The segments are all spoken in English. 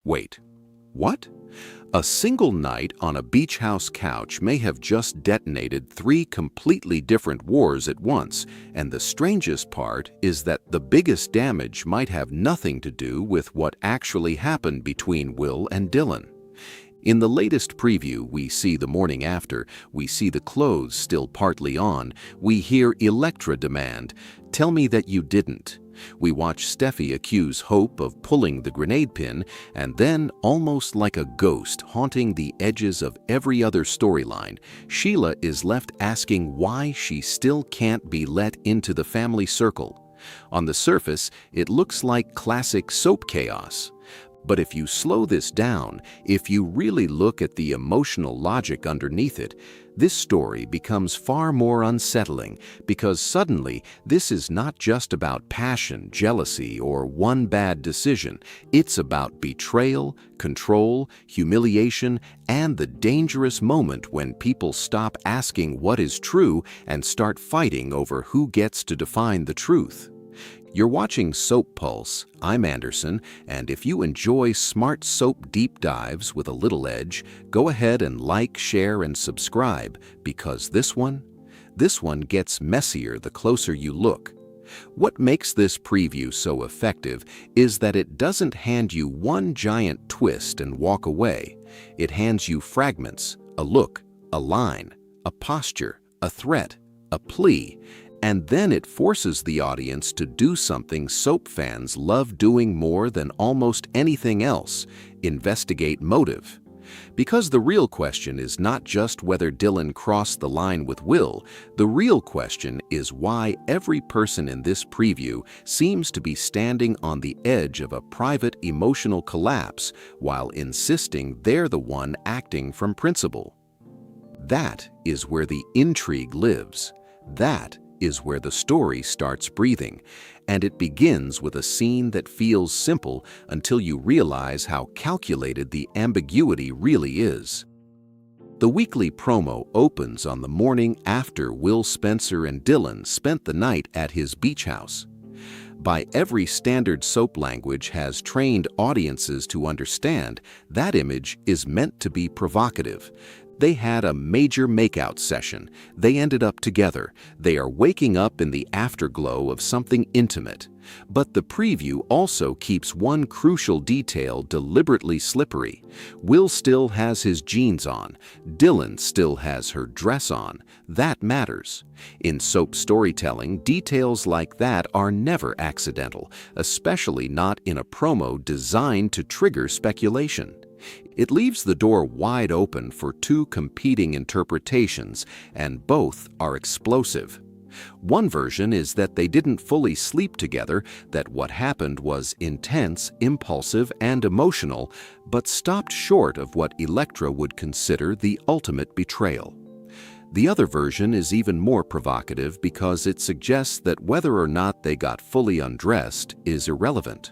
Wait, what? A single night on a beach house couch may have just detonated three completely different wars at once, and the strangest part is that the biggest damage might have nothing to do with what actually happened between Will and Dylan. In the latest preview, we see the morning after, we see the clothes still partly on, we hear Electra demand, "Tell me that you didn't." We watch Steffy accuse Hope of pulling the grenade pin, and then, almost like a ghost haunting the edges of every other storyline, Sheila is left asking why she still can't be let into the family circle. On the surface, it looks like classic soap chaos. But if you slow this down, if you really look at the emotional logic underneath it, this story becomes far more unsettling, because suddenly this is not just about passion, jealousy, or one bad decision. It's about betrayal, control, humiliation, and the dangerous moment when people stop asking what is true and start fighting over who gets to define the truth. You're watching Soap Pulse. I'm Anderson, and if you enjoy smart soap deep dives with a little edge, go ahead and like, share, and subscribe, because this one gets messier the closer you look. What makes this preview so effective is that it doesn't hand you one giant twist and walk away. It hands you fragments, a look, a line, a posture, a threat, a plea, and then it forces the audience to do something soap fans love doing more than almost anything else: investigate motive. Because the real question is not just whether Dylan crossed the line with Will, the real question is why every person in this preview seems to be standing on the edge of a private emotional collapse while insisting they're the one acting from principle. That is where the intrigue lives. That is where the story starts breathing, and it begins with a scene that feels simple until you realize how calculated the ambiguity really is. The weekly promo opens on the morning after Will Spencer and Dylan spent the night at his beach house. By every standard soap language has trained audiences to understand, that image is meant to be provocative. They had a major makeout session. They ended up together. They are waking up in the afterglow of something intimate. But the preview also keeps one crucial detail deliberately slippery. Will still has his jeans on. Dylan still has her dress on. That matters. In soap storytelling, details like that are never accidental, especially not in a promo designed to trigger speculation. It leaves the door wide open for two competing interpretations, and both are explosive. One version is that they didn't fully sleep together, that what happened was intense, impulsive, and emotional, but stopped short of what Electra would consider the ultimate betrayal. The other version is even more provocative because it suggests that whether or not they got fully undressed is irrelevant.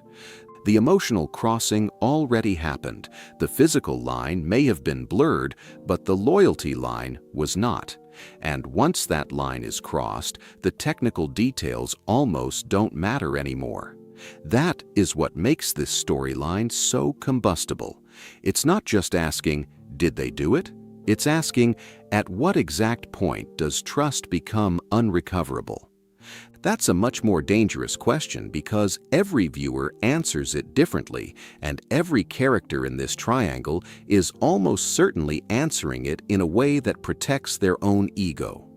The emotional crossing already happened. The physical line may have been blurred, but the loyalty line was not. And once that line is crossed, the technical details almost don't matter anymore. That is what makes this storyline so combustible. It's not just asking, did they do it? It's asking, at what exact point does trust become unrecoverable? That's a much more dangerous question because every viewer answers it differently, and every character in this triangle is almost certainly answering it in a way that protects their own ego.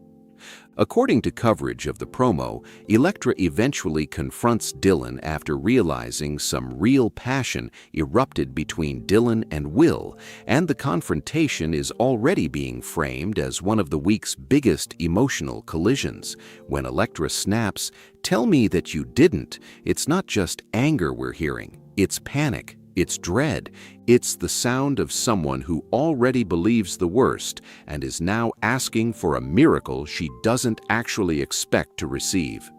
According to coverage of the promo, Electra eventually confronts Dylan after realizing some real passion erupted between Dylan and Will, and the confrontation is already being framed as one of the week's biggest emotional collisions. When Electra snaps, "Tell me that you didn't," it's not just anger we're hearing, it's panic. It's dread. It's the sound of someone who already believes the worst and is now asking for a miracle she doesn't actually expect to receive.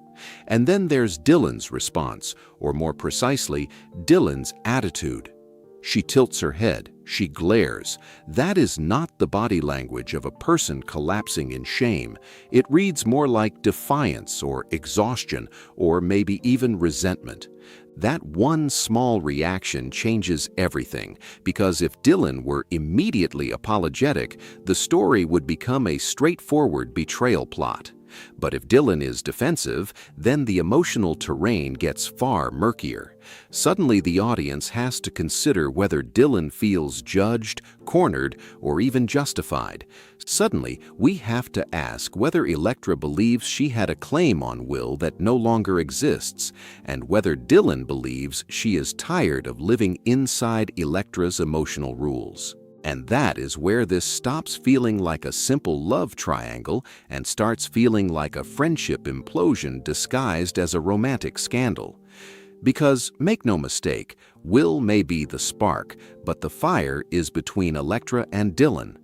And then there's Dylan's response, or more precisely, Dylan's attitude. She tilts her head. She glares. That is not the body language of a person collapsing in shame. It reads more like defiance or exhaustion, or maybe even resentment. That one small reaction changes everything, because if Dylan were immediately apologetic, the story would become a straightforward betrayal plot. But if Dylan is defensive, then the emotional terrain gets far murkier. Suddenly the audience has to consider whether Dylan feels judged, cornered, or even justified. Suddenly, we have to ask whether Electra believes she had a claim on Will that no longer exists, and whether Dylan believes she is tired of living inside Electra's emotional rules. And that is where this stops feeling like a simple love triangle and starts feeling like a friendship implosion disguised as a romantic scandal. Because, make no mistake, Will may be the spark, but the fire is between Electra and Dylan.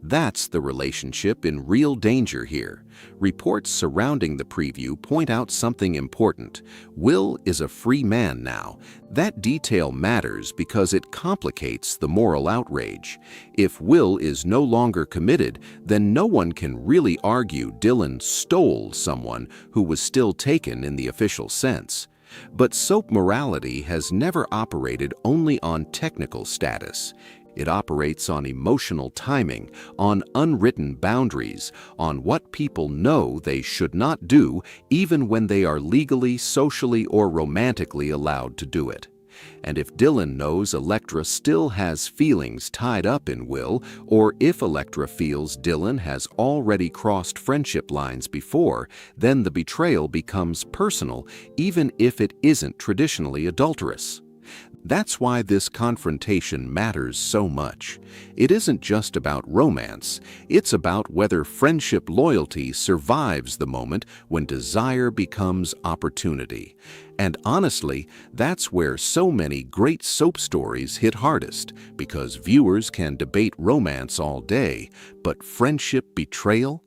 That's the relationship in real danger here. Reports surrounding the preview point out something important. Will is a free man now. That detail matters because it complicates the moral outrage. If Will is no longer committed, then no one can really argue Dylan stole someone who was still taken in the official sense. But soap morality has never operated only on technical status. It operates on emotional timing, on unwritten boundaries, on what people know they should not do even when they are legally, socially, or romantically allowed to do it. And if Dylan knows Electra still has feelings tied up in Will, or if Electra feels Dylan has already crossed friendship lines before, then the betrayal becomes personal, even if it isn't traditionally adulterous. That's why this confrontation matters so much. It isn't just about romance, it's about whether friendship loyalty survives the moment when desire becomes opportunity. And honestly, that's where so many great soap stories hit hardest, because viewers can debate romance all day, but friendship betrayal?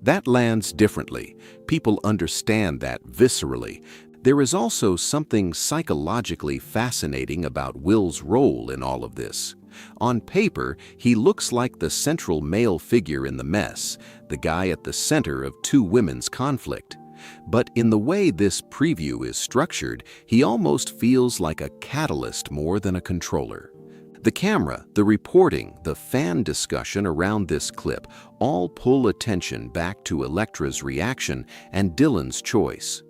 That lands differently. People understand that viscerally. There is also something psychologically fascinating about Will's role in all of this. On paper, he looks like the central male figure in the mess, the guy at the center of two women's conflict. But in the way this preview is structured, he almost feels like a catalyst more than a controller. The camera, the reporting, the fan discussion around this clip all pull attention back to Electra's reaction and Dylan's choice.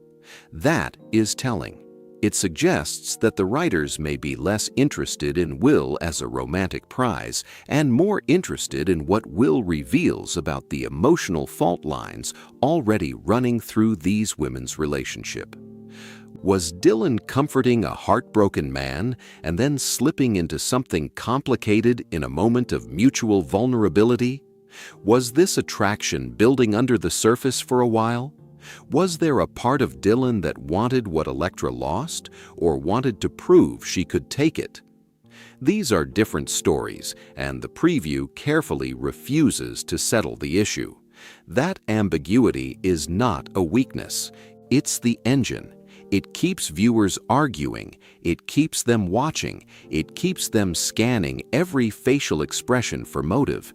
That is telling. It suggests that the writers may be less interested in Will as a romantic prize and more interested in what Will reveals about the emotional fault lines already running through these women's relationship. Was Dylan comforting a heartbroken man and then slipping into something complicated in a moment of mutual vulnerability? Was this attraction building under the surface for a while? Was there a part of Dylan that wanted what Electra lost, or wanted to prove she could take it? These are different stories, and the preview carefully refuses to settle the issue. That ambiguity is not a weakness. It's the engine. It keeps viewers arguing, it keeps them watching, it keeps them scanning every facial expression for motive.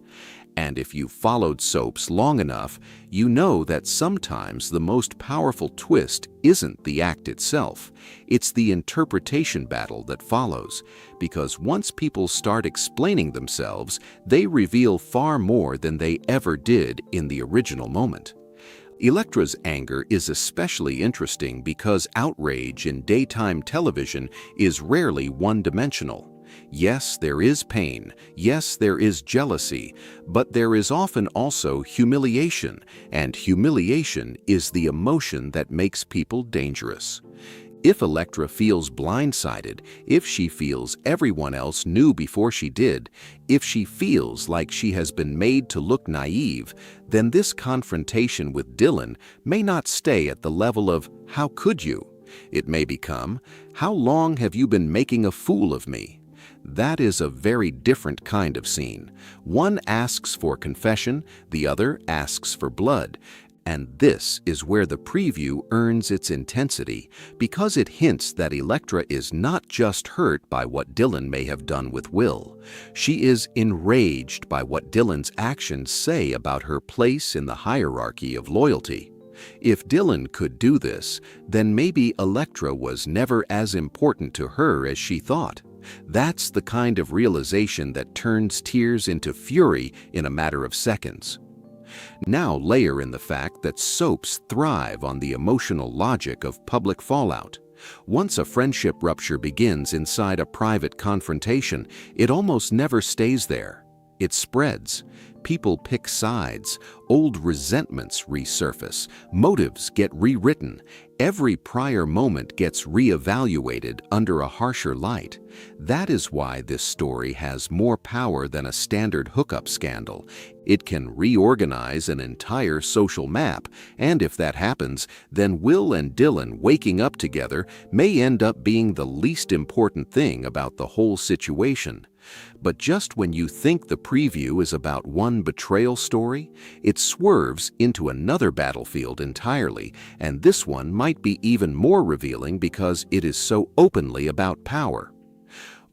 And if you've followed soaps long enough, you know that sometimes the most powerful twist isn't the act itself. It's the interpretation battle that follows, because once people start explaining themselves, they reveal far more than they ever did in the original moment. Electra's anger is especially interesting because outrage in daytime television is rarely one-dimensional. Yes, there is pain. Yes, there is jealousy. But there is often also humiliation, and humiliation is the emotion that makes people dangerous. If Electra feels blindsided, if she feels everyone else knew before she did, if she feels like she has been made to look naive, then this confrontation with Dylan may not stay at the level of, "How could you?" It may become, "How long have you been making a fool of me?" That is a very different kind of scene. One asks for confession, the other asks for blood. And this is where the preview earns its intensity, because it hints that Electra is not just hurt by what Dylan may have done with Will. She is enraged by what Dylan's actions say about her place in the hierarchy of loyalty. If Dylan could do this, then maybe Electra was never as important to her as she thought. That's the kind of realization that turns tears into fury in a matter of seconds. Now layer in the fact that soaps thrive on the emotional logic of public fallout. Once a friendship rupture begins inside a private confrontation, it almost never stays there. It spreads. People pick sides, old resentments resurface, motives get rewritten, every prior moment gets reevaluated under a harsher light. That is why this story has more power than a standard hookup scandal. It can reorganize an entire social map, and if that happens, then Will and Dylan waking up together may end up being the least important thing about the whole situation. But just when you think the preview is about one betrayal story, it swerves into another battlefield entirely, and this one might be even more revealing because it is so openly about power.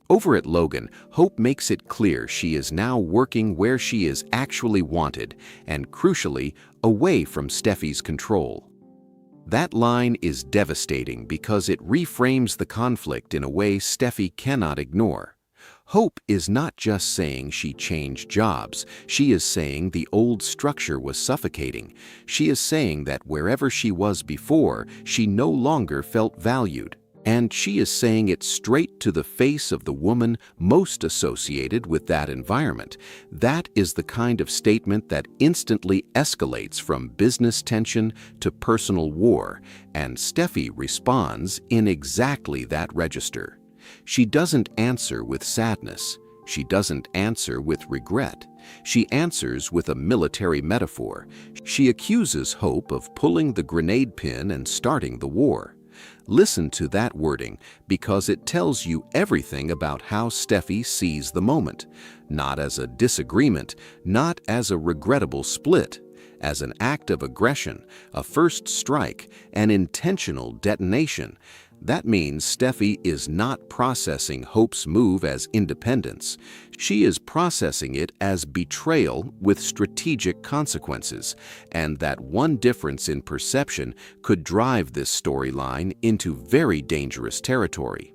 Over at Logan, Hope makes it clear she is now working where she is actually wanted, and crucially, away from Steffy's control. That line is devastating because it reframes the conflict in a way Steffy cannot ignore. Hope is not just saying she changed jobs, she is saying the old structure was suffocating. She is saying that wherever she was before, she no longer felt valued. And she is saying it straight to the face of the woman most associated with that environment. That is the kind of statement that instantly escalates from business tension to personal war, and Steffy responds in exactly that register. She doesn't answer with sadness. She doesn't answer with regret. She answers with a military metaphor. She accuses Hope of pulling the grenade pin and starting the war. Listen to that wording because it tells you everything about how Steffy sees the moment. Not as a disagreement, not as a regrettable split, as an act of aggression, a first strike, an intentional detonation. That means Steffy is not processing Hope's move as independence. She is processing it as betrayal with strategic consequences, and that one difference in perception could drive this storyline into very dangerous territory.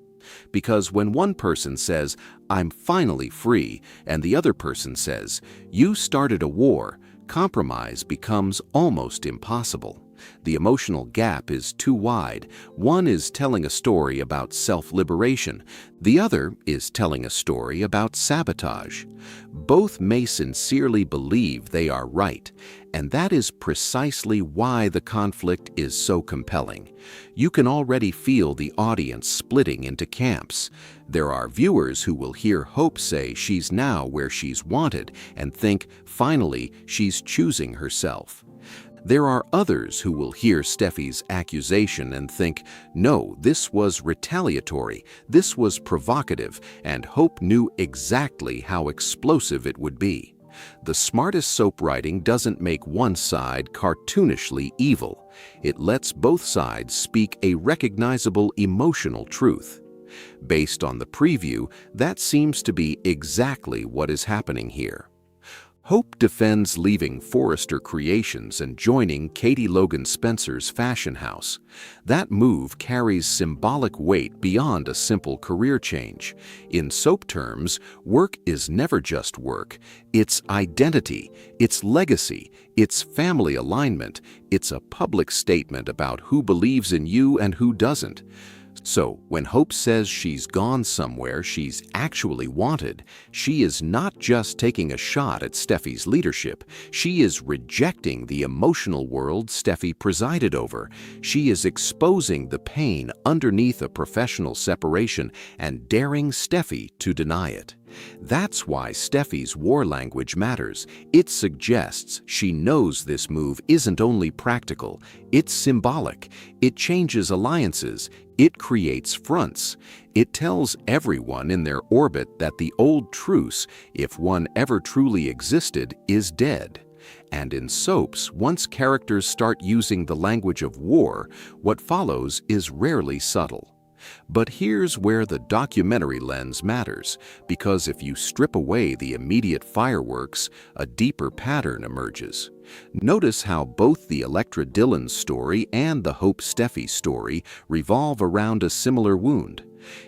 Because when one person says, "I'm finally free," and the other person says, "You started a war," compromise becomes almost impossible. The emotional gap is too wide. One is telling a story about self-liberation. The other is telling a story about sabotage. Both may sincerely believe they are right, and that is precisely why the conflict is so compelling. You can already feel the audience splitting into camps. There are viewers who will hear Hope say she's now where she's wanted and think, finally, she's choosing herself. There are others who will hear Steffy's accusation and think, no, this was retaliatory, this was provocative, and Hope knew exactly how explosive it would be. The smartest soap writing doesn't make one side cartoonishly evil. It lets both sides speak a recognizable emotional truth. Based on the preview, that seems to be exactly what is happening here. Hope defends leaving Forrester Creations and joining Katie Logan Spencer's fashion house. That move carries symbolic weight beyond a simple career change. In soap terms, work is never just work. It's identity, it's legacy, it's family alignment, it's a public statement about who believes in you and who doesn't. So, when Hope says she's gone somewhere she's actually wanted, she is not just taking a shot at Steffy's leadership, she is rejecting the emotional world Steffy presided over. She is exposing the pain underneath a professional separation and daring Steffy to deny it. That's why Steffy's war language matters. It suggests she knows this move isn't only practical, it's symbolic. It changes alliances. It creates fronts. It tells everyone in their orbit that the old truce, if one ever truly existed, is dead. And in soaps, once characters start using the language of war, what follows is rarely subtle. But here's where the documentary lens matters, because if you strip away the immediate fireworks, a deeper pattern emerges. Notice how both the Electra Dylan story and the Hope Steffy story revolve around a similar wound.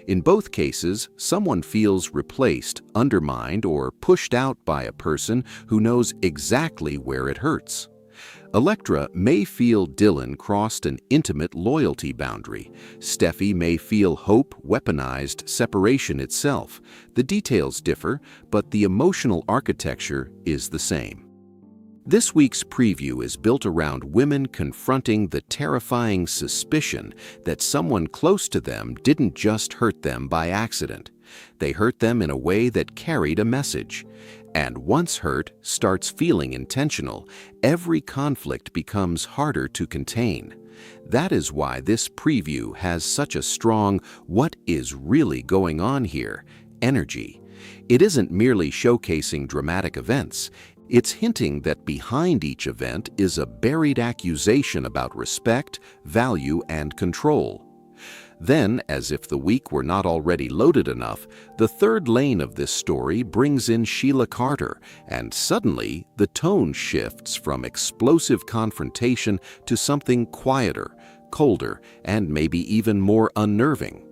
In both cases, someone feels replaced, undermined, or pushed out by a person who knows exactly where it hurts. Electra may feel Dylan crossed an intimate loyalty boundary. Steffy may feel Hope weaponized separation itself. The details differ, but the emotional architecture is the same. This week's preview is built around women confronting the terrifying suspicion that someone close to them didn't just hurt them by accident. They hurt them in a way that carried a message. And once hurt starts feeling intentional, every conflict becomes harder to contain. That is why this preview has such a strong "what is really going on here" energy. It isn't merely showcasing dramatic events. It's hinting that behind each event is a buried accusation about respect, value, and control. Then, as if the week were not already loaded enough, the third lane of this story brings in Sheila Carter, and suddenly the tone shifts from explosive confrontation to something quieter, colder, and maybe even more unnerving.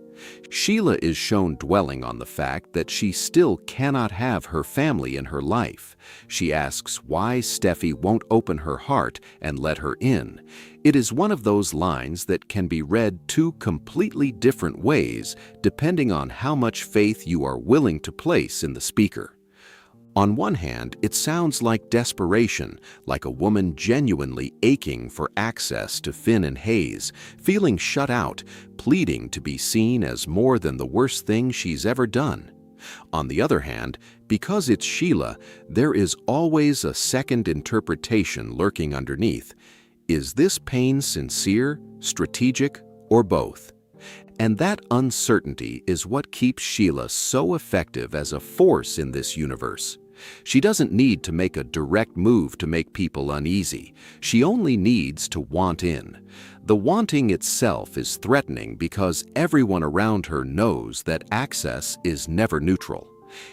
Sheila is shown dwelling on the fact that she still cannot have her family in her life. She asks why Steffy won't open her heart and let her in. It is one of those lines that can be read two completely different ways depending on how much faith you are willing to place in the speaker. On one hand, it sounds like desperation, like a woman genuinely aching for access to Finn and Hayes, feeling shut out, pleading to be seen as more than the worst thing she's ever done. On the other hand, because it's Sheila, there is always a second interpretation lurking underneath. Is this pain sincere, strategic, or both? And that uncertainty is what keeps Sheila so effective as a force in this universe. She doesn't need to make a direct move to make people uneasy. She only needs to want in. The wanting itself is threatening because everyone around her knows that access is never neutral.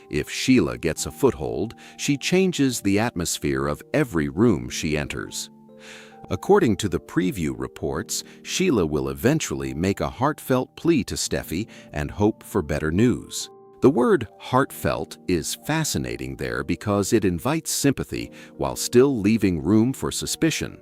If Sheila gets a foothold, she changes the atmosphere of every room she enters. According to the preview reports, Sheila will eventually make a heartfelt plea to Steffy and hope for better news. The word heartfelt is fascinating there because it invites sympathy while still leaving room for suspicion.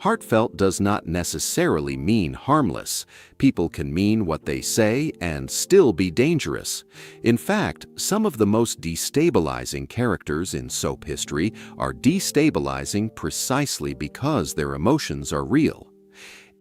Heartfelt does not necessarily mean harmless. People can mean what they say and still be dangerous. In fact, some of the most destabilizing characters in soap history are destabilizing precisely because their emotions are real.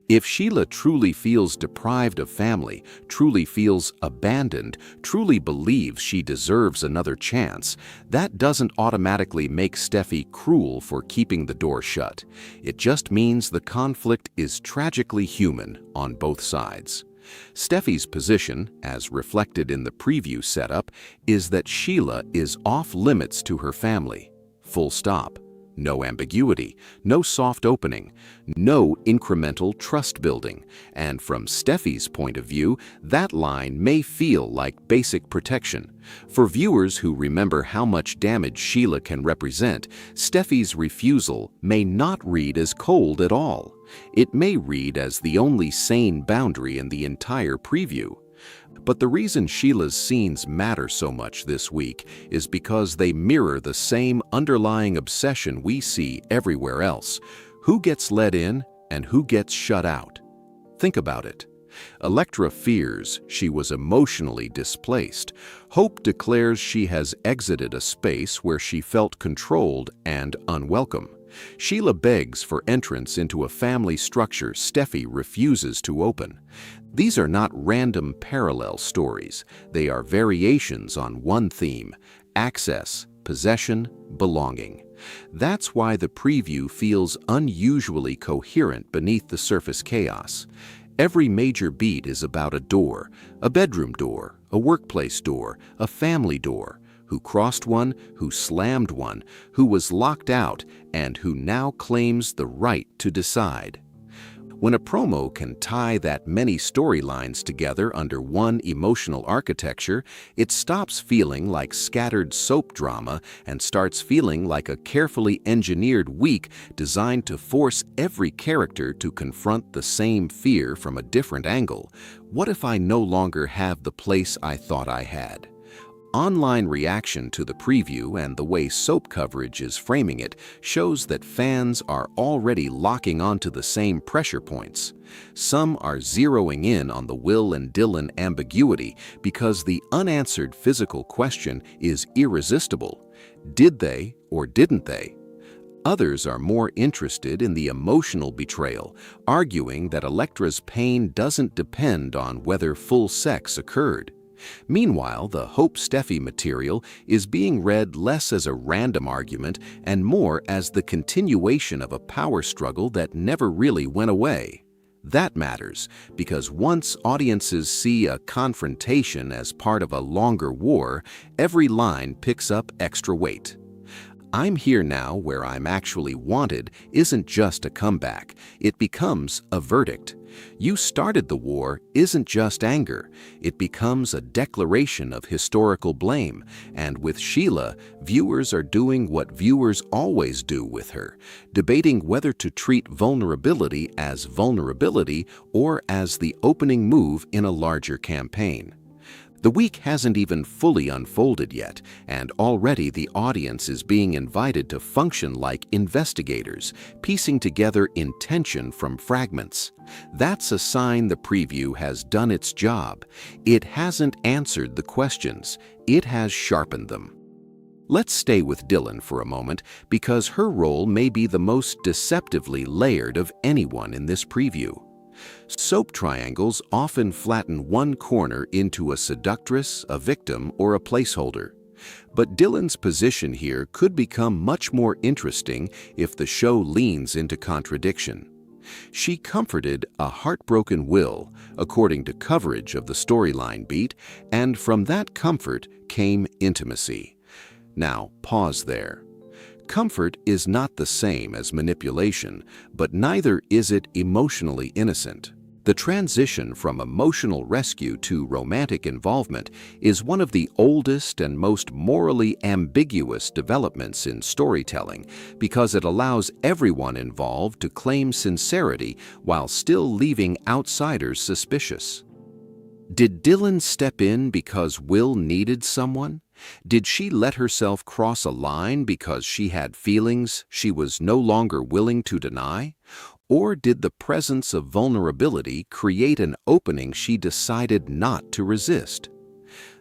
If Sheila truly feels deprived of family, truly feels abandoned, truly believes she deserves another chance, that doesn't automatically make Steffy cruel for keeping the door shut. It just means the conflict is tragically human on both sides. Steffy's position, as reflected in the preview setup, is that Sheila is off limits to her family. Full stop. No ambiguity, no soft opening, no incremental trust building, and from Steffy's point of view, that line may feel like basic protection. For viewers who remember how much damage Sheila can represent, Steffy's refusal may not read as cold at all. It may read as the only sane boundary in the entire preview. But the reason Sheila's scenes matter so much this week is because they mirror the same underlying obsession we see everywhere else. Who gets let in and who gets shut out? Think about it. Electra fears she was emotionally displaced. Hope declares she has exited a space where she felt controlled and unwelcome. Sheila begs for entrance into a family structure Steffy refuses to open. These are not random parallel stories. They are variations on one theme: access, possession, belonging. That's why the preview feels unusually coherent beneath the surface chaos. Every major beat is about a door, a bedroom door, a workplace door, a family door. Who crossed one, who slammed one, who was locked out, and who now claims the right to decide. When a promo can tie that many storylines together under one emotional architecture, it stops feeling like scattered soap drama and starts feeling like a carefully engineered week designed to force every character to confront the same fear from a different angle. What if I no longer have the place I thought I had? Online reaction to the preview and the way soap coverage is framing it shows that fans are already locking onto the same pressure points. Some are zeroing in on the Will and Dylan ambiguity because the unanswered physical question is irresistible. Did they or didn't they? Others are more interested in the emotional betrayal, arguing that Electra's pain doesn't depend on whether full sex occurred. Meanwhile, the Hope Steffy material is being read less as a random argument and more as the continuation of a power struggle that never really went away. That matters, because once audiences see a confrontation as part of a longer war, every line picks up extra weight. "I'm here now where I'm actually wanted" isn't just a comeback, it becomes a verdict. "You started the war" isn't just anger, it becomes a declaration of historical blame, and with Sheila, viewers are doing what viewers always do with her, debating whether to treat vulnerability as vulnerability or as the opening move in a larger campaign. The week hasn't even fully unfolded yet, and already the audience is being invited to function like investigators, piecing together intention from fragments. That's a sign the preview has done its job. It hasn't answered the questions, it has sharpened them. Let's stay with Dylan for a moment, because her role may be the most deceptively layered of anyone in this preview. Soap triangles often flatten one corner into a seductress, a victim, or a placeholder. But Dylan's position here could become much more interesting if the show leans into contradiction. She comforted a heartbroken Will, according to coverage of the storyline beat, and from that comfort came intimacy. Now, pause there. Comfort is not the same as manipulation, but neither is it emotionally innocent. The transition from emotional rescue to romantic involvement is one of the oldest and most morally ambiguous developments in storytelling because it allows everyone involved to claim sincerity while still leaving outsiders suspicious. Did Dylan step in because Will needed someone? Did she let herself cross a line because she had feelings she was no longer willing to deny? Or did the presence of vulnerability create an opening she decided not to resist?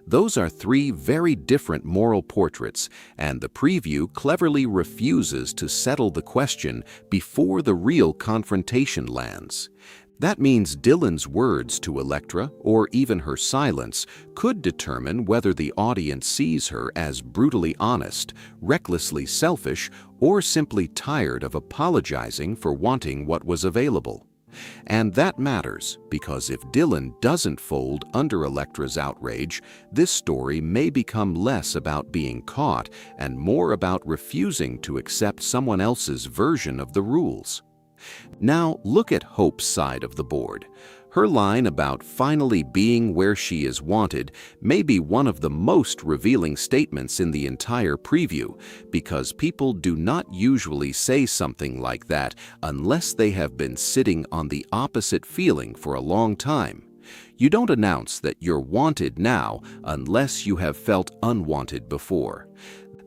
Those are three very different moral portraits, and the preview cleverly refuses to settle the question before the real confrontation lands. That means Dylan's words to Electra, or even her silence, could determine whether the audience sees her as brutally honest, recklessly selfish, or simply tired of apologizing for wanting what was available. And that matters, because if Dylan doesn't fold under Electra's outrage, this story may become less about being caught and more about refusing to accept someone else's version of the rules. Now look at Hope's side of the board. Her line about finally being where she is wanted may be one of the most revealing statements in the entire preview, because people do not usually say something like that unless they have been sitting on the opposite feeling for a long time. You don't announce that you're wanted now unless you have felt unwanted before.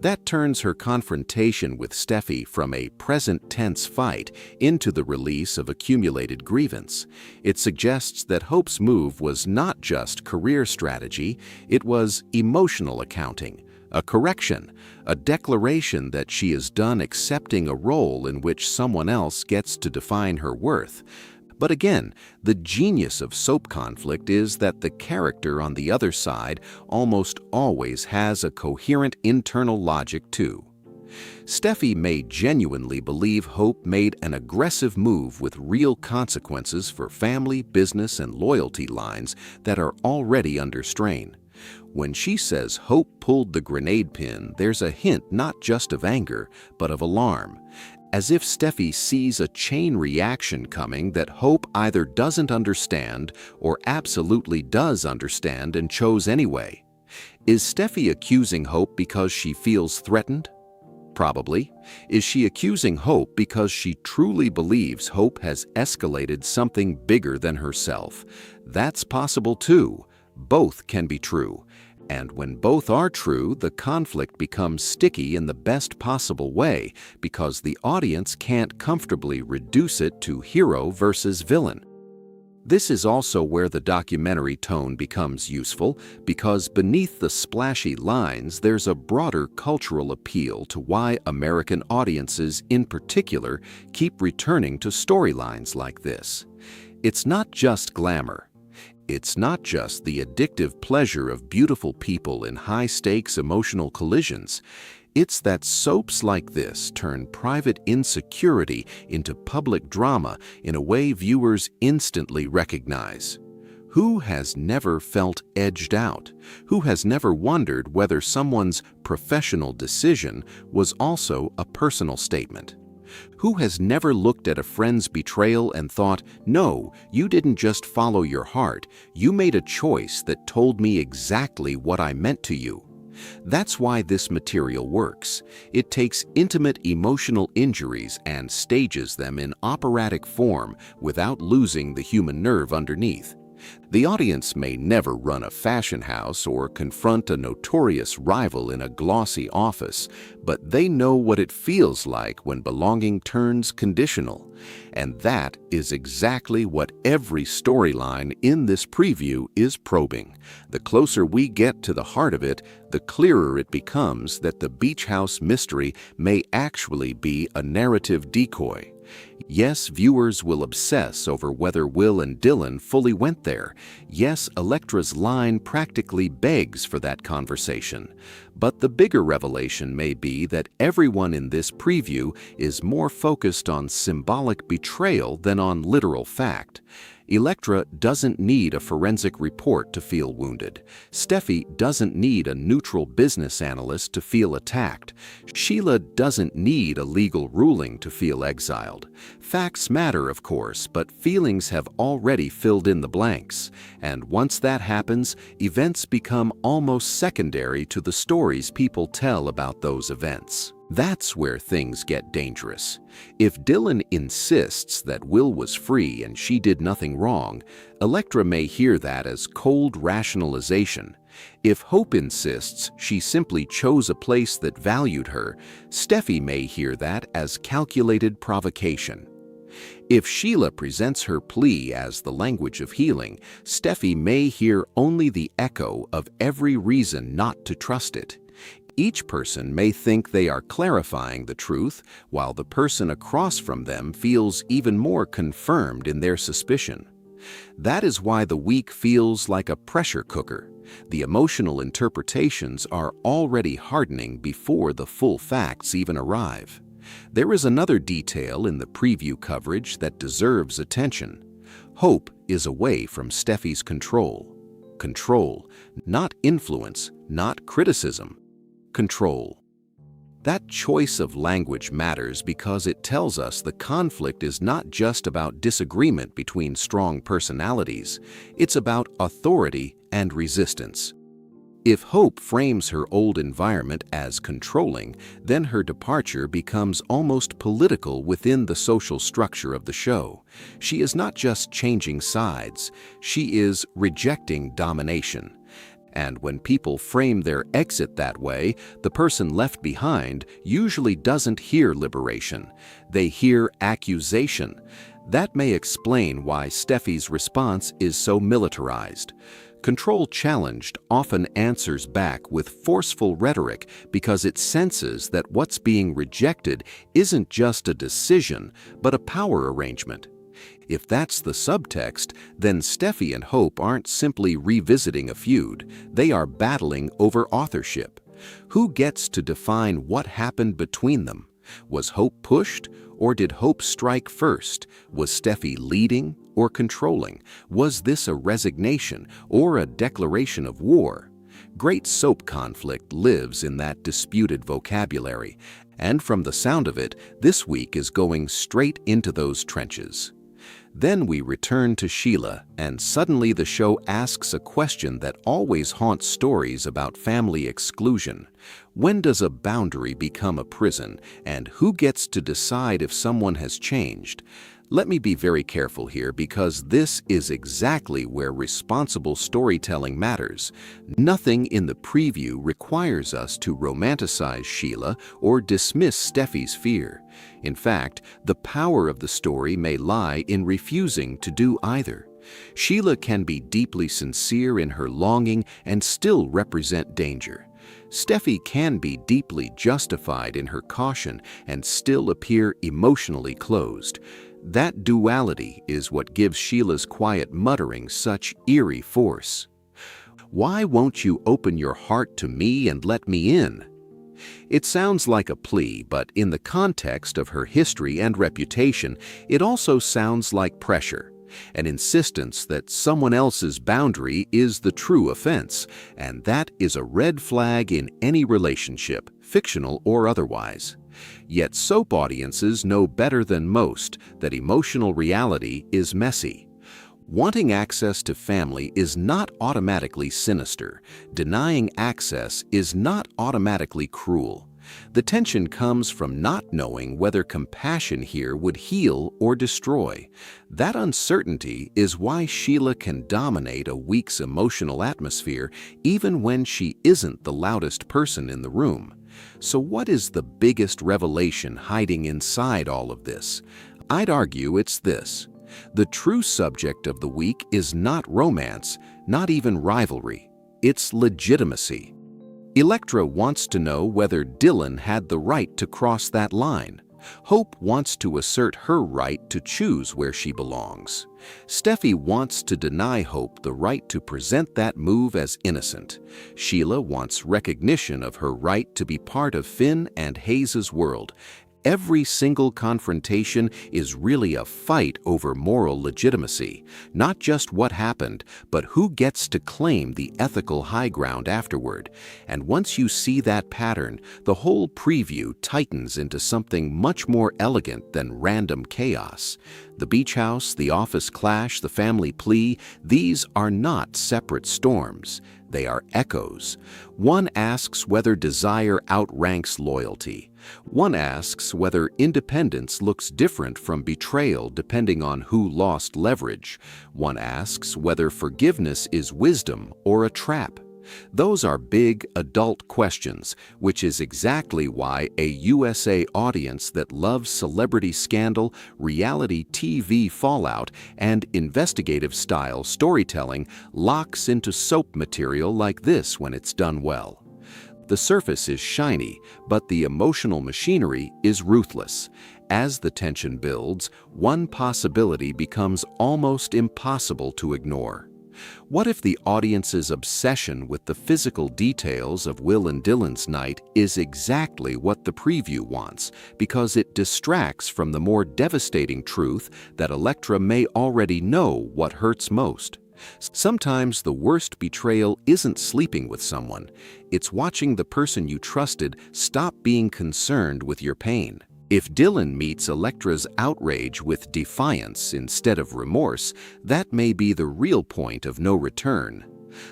That turns her confrontation with Steffy from a present tense fight into the release of accumulated grievance. It suggests that Hope's move was not just career strategy, it was emotional accounting, a correction, a declaration that she is done accepting a role in which someone else gets to define her worth. But again, the genius of soap conflict is that the character on the other side almost always has a coherent internal logic too. Steffy may genuinely believe Hope made an aggressive move with real consequences for family, business, and loyalty lines that are already under strain. When she says Hope pulled the grenade pin, there's a hint not just of anger, but of alarm. as if Steffy sees a chain reaction coming that Hope either doesn't understand or absolutely does understand and chose anyway. Is Steffy accusing Hope because she feels threatened? Probably. Is she accusing Hope because she truly believes Hope has escalated something bigger than herself? That's possible too. Both can be true. And when both are true, the conflict becomes sticky in the best possible way because the audience can't comfortably reduce it to hero versus villain. This is also where the documentary tone becomes useful, because beneath the splashy lines there's a broader cultural appeal to why American audiences in particular keep returning to storylines like this. It's not just glamour. It's not just the addictive pleasure of beautiful people in high-stakes emotional collisions. It's that soaps like this turn private insecurity into public drama in a way viewers instantly recognize. Who has never felt edged out? Who has never wondered whether someone's professional decision was also a personal statement? Who has never looked at a friend's betrayal and thought, no, you didn't just follow your heart, you made a choice that told me exactly what I meant to you? That's why this material works. It takes intimate emotional injuries and stages them in operatic form without losing the human nerve underneath. The audience may never run a fashion house or confront a notorious rival in a glossy office, but they know what it feels like when belonging turns conditional. And that is exactly what every storyline in this preview is probing. The closer we get to the heart of it, the clearer it becomes that the beach house mystery may actually be a narrative decoy. Yes, viewers will obsess over whether Will and Dylan fully went there. Yes, Electra's line practically begs for that conversation. But the bigger revelation may be that everyone in this preview is more focused on symbolic betrayal than on literal fact. Electra doesn't need a forensic report to feel wounded. Steffy doesn't need a neutral business analyst to feel attacked. Sheila doesn't need a legal ruling to feel exiled. Facts matter, of course, but feelings have already filled in the blanks. And once that happens, events become almost secondary to the stories people tell about those events. That's where things get dangerous. If Dylan insists that Will was free and she did nothing wrong, Electra may hear that as cold rationalization. If Hope insists she simply chose a place that valued her, Steffy may hear that as calculated provocation. If Sheila presents her plea as the language of healing, Steffy may hear only the echo of every reason not to trust it. Each person may think they are clarifying the truth, while the person across from them feels even more confirmed in their suspicion. That is why the week feels like a pressure cooker. The emotional interpretations are already hardening before the full facts even arrive. There is another detail in the preview coverage that deserves attention. Hope is away from Steffy's control. Control, not influence, not criticism. Control. That choice of language matters because it tells us the conflict is not just about disagreement between strong personalities, it's about authority and resistance. If Hope frames her old environment as controlling, then her departure becomes almost political within the social structure of the show. She is not just changing sides, she is rejecting domination. And when people frame their exit that way, the person left behind usually doesn't hear liberation. They hear accusation. That may explain why Steffy's response is so militarized. Control challenged often answers back with forceful rhetoric because it senses that what's being rejected isn't just a decision, but a power arrangement. If that's the subtext, then Steffy and Hope aren't simply revisiting a feud, they are battling over authorship. Who gets to define what happened between them? Was Hope pushed, or did Hope strike first? Was Steffy leading or controlling? Was this a resignation or a declaration of war? Great soap conflict lives in that disputed vocabulary, and from the sound of it, this week is going straight into those trenches. Then we return to Sheila, and suddenly the show asks a question that always haunts stories about family exclusion. When does a boundary become a prison, and who gets to decide if someone has changed? Let me be very careful here, because this is exactly where responsible storytelling matters. Nothing in the preview requires us to romanticize Sheila or dismiss Steffy's fear. In fact, the power of the story may lie in refusing to do either. Sheila can be deeply sincere in her longing and still represent danger. Steffy can be deeply justified in her caution and still appear emotionally closed. That duality is what gives Sheila'S quiet muttering such eerie force. "Why won't you open your heart to me and let me in?" It sounds like a plea, but in the context of her history and reputation, it also sounds like pressure, an insistence that someone else's boundary is the true offense, and that is a red flag in any relationship, fictional or otherwise. Yet soap audiences know better than most that emotional reality is messy. Wanting access to family is not automatically sinister. Denying access is not automatically cruel. The tension comes from not knowing whether compassion here would heal or destroy. That uncertainty is why Sheila can dominate a week's emotional atmosphere even when she isn't the loudest person in the room. So what is the biggest revelation hiding inside all of this? I'd argue it's this. The true subject of the week is not romance, not even rivalry. It's legitimacy. Electra wants to know whether Dylan had the right to cross that line. Hope wants to assert her right to choose where she belongs. Steffy wants to deny Hope the right to present that move as innocent. Sheila wants recognition of her right to be part of Finn and Hayes' world. Every single confrontation is really a fight over moral legitimacy, not just what happened, but who gets to claim the ethical high ground afterward. And once you see that pattern, the whole preview tightens into something much more elegant than random chaos. The beach house, the office clash, the family plea, these are not separate storms. They are echoes. One asks whether desire outranks loyalty. One asks whether independence looks different from betrayal depending on who lost leverage. One asks whether forgiveness is wisdom or a trap. Those are big, adult questions, which is exactly why a USA audience that loves celebrity scandal, reality TV fallout, and investigative-style storytelling locks into soap material like this when it's done well. The surface is shiny, but the emotional machinery is ruthless. As the tension builds, one possibility becomes almost impossible to ignore. What if the audience's obsession with the physical details of Will and Dylan's night is exactly what the preview wants, because it distracts from the more devastating truth that Electra may already know what hurts most? Sometimes the worst betrayal isn't sleeping with someone, it's watching the person you trusted stop being concerned with your pain. If Dylan meets Electra's outrage with defiance instead of remorse, that may be the real point of no return.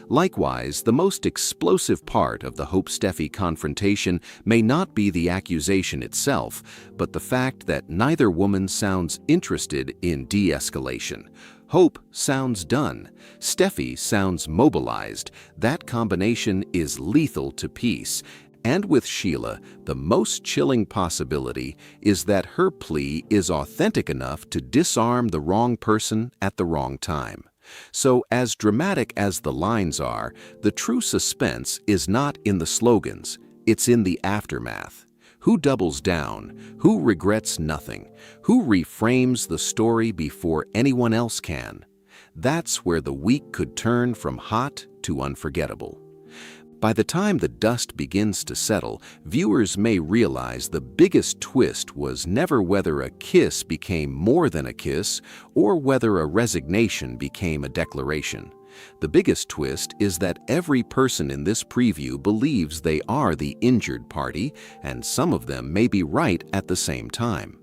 Likewise, the most explosive part of the Hope-Steffy confrontation may not be the accusation itself, but the fact that neither woman sounds interested in de-escalation. Hope sounds done. Steffy sounds mobilized. That combination is lethal to peace. And with Sheila, the most chilling possibility is that her plea is authentic enough to disarm the wrong person at the wrong time. So, as dramatic as the lines are, the true suspense is not in the slogans, it's in the aftermath. Who doubles down? Who regrets nothing? Who reframes the story before anyone else can? That's where the week could turn from hot to unforgettable. By the time the dust begins to settle, viewers may realize the biggest twist was never whether a kiss became more than a kiss or whether a resignation became a declaration. The biggest twist is that every person in this preview believes they are the injured party, and some of them may be right at the same time.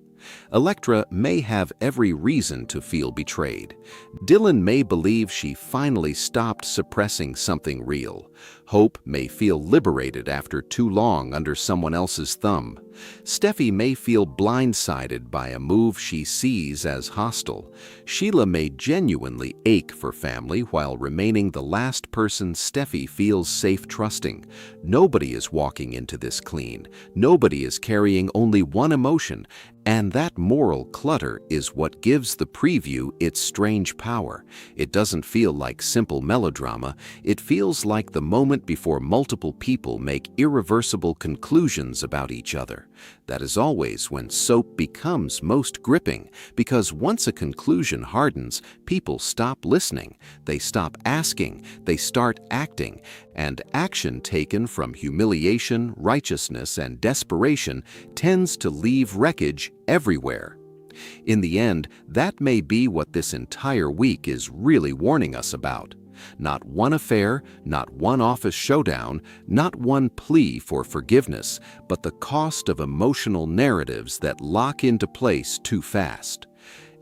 Electra may have every reason to feel betrayed. Dylan may believe she finally stopped suppressing something real. Hope may feel liberated after too long under someone else's thumb. Steffy may feel blindsided by a move she sees as hostile. Sheila may genuinely ache for family while remaining the last person Steffy feels safe trusting. Nobody is walking into this clean. Nobody is carrying only one emotion, and that moral clutter is what gives the preview its strange power. It doesn't feel like simple melodrama. It feels like the moment before multiple people make irreversible conclusions about each other. That is always when soap becomes most gripping, because once a conclusion hardens, people stop listening, they stop asking, they start acting, and action taken from humiliation, righteousness, and desperation tends to leave wreckage everywhere. In the end, that may be what this entire week is really warning us about. Not one affair, not one office showdown, not one plea for forgiveness, but the cost of emotional narratives that lock into place too fast.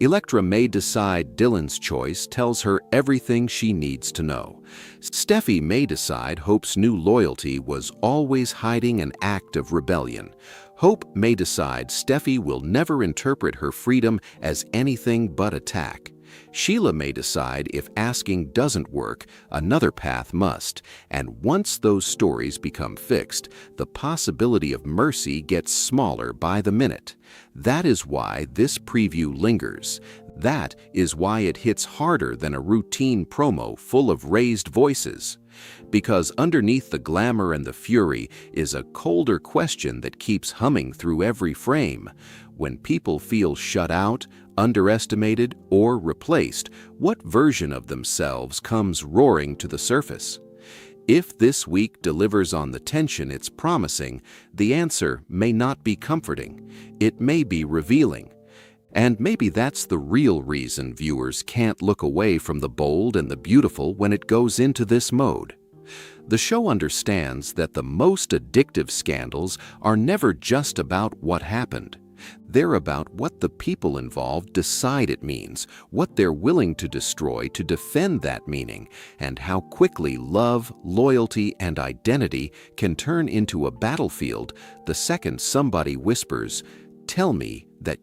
Electra may decide Dylan's choice tells her everything she needs to know. Steffy may decide Hope's new loyalty was always hiding an act of rebellion. Hope may decide Steffy will never interpret her freedom as anything but attack. Sheila may decide if asking doesn't work, another path must, and once those stories become fixed, the possibility of mercy gets smaller by the minute. That is why this preview lingers. That is why it hits harder than a routine promo full of raised voices. Because underneath the glamour and the fury is a colder question that keeps humming through every frame. When people feel shut out, underestimated, or replaced, what version of themselves comes roaring to the surface? If this week delivers on the tension it's promising, the answer may not be comforting. It may be revealing. And maybe that's the real reason viewers can't look away from the bold and the beautiful when it goes into this mode. The show understands that the most addictive scandals are never just about what happened. They're about what the people involved decide it means, what they're willing to destroy to defend that meaning, and how quickly love, loyalty, and identity can turn into a battlefield the second somebody whispers, "Tell me that